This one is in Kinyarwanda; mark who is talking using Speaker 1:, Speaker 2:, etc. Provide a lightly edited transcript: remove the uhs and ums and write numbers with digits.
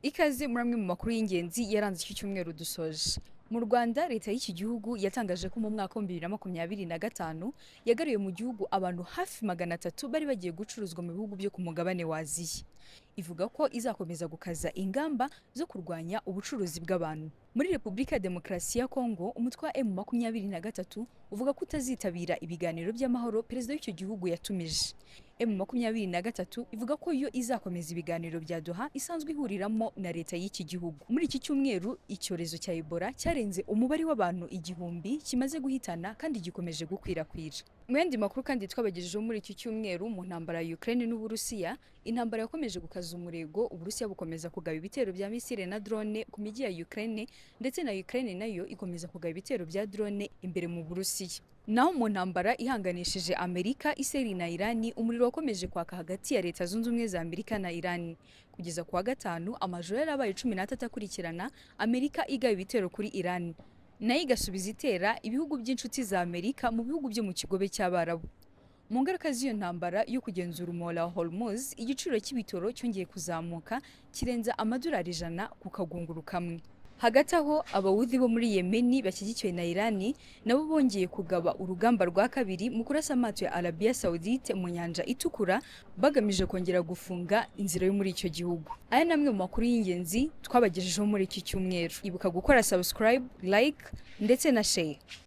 Speaker 1: Ikaze muri amwe mu makuru y'ingenzi yaranze iki cyumweru dusoje. Mu Rwanda, leta y'iki gihugu yatangaje ko mu mwaka wa 2025 yagaruye mu gihugu abantu hafi 300 bari bagiye gucuruzwa mu bihugu byo ku mugabane wa Aziya. Ivuga ko izakomeza gukaza ingamba zo kurwanya ubucuruzi bw'abantu. Muri Repubulika ya Demokarasi ya Kongo, umutwe wa M23 uvuga ko utazitabira ibiganiro by'amahoro perezida w'icyo gihugu yatumije. M23 ivuga ko yo izakomeza ibiganiro bya Doha isanzwe ihuriramo na leta y'iki gihugu. Muri iki cyumweru, icyorezo cya Ebola cyarenze umubare w'abantu igihumbi kimaze guhitana kandi gikomeje gukwirakwira. Mu yandi makuru kandi twabagejejeho muri iki cyumweru, mu ntambara ya Ukraine n'Uburusiya, intambara yakomeje gukaza umurego, Uburusiya bukomeza kugaba ibitero bya misile na drone ku mijyi ya Ukraine, ndetse na Ukraine nayo ikomeza kugaba ibitero bya drone imbere mu Burusiya. Naho mu ntambara ihanganishije Amerika, Isiraheli na Irani, umuriro wakomeje kwaka hagati ya Leta Zunze Ubumwe za Amerika na Irani. Kugeza kuwa gatanu, amajoro yarabaye 13 akurikirana, Amerika igaba ibitero kuri Irani, nayo igasubiza itera ibihugu by'inshuti za Amerika mu bihugu byo mu kigobe cy'Abarabu. Mu ngaruka z'iyo ntambara yo kugenzura umuhora wa Hormuz, igiciro cy'ibitoro cyongeye kuzamuka kirenza $100 ku kagunguru kamwe. Hagati aho, abawudhi bo muri Yemeni bashyigikiwe na Irani nabo bongeye kugaba urugamba rwa kabiri mu kurasa amato ya Arabia Saudite mu nyanja itukura, bagamije kongera gufunga inzira yo muri icyo gihugu. Aya namwe mu makuru y'ingenzi twabagejejeho muri iki cyumweru. Ibuka gukora subscribe, like ndetse na share.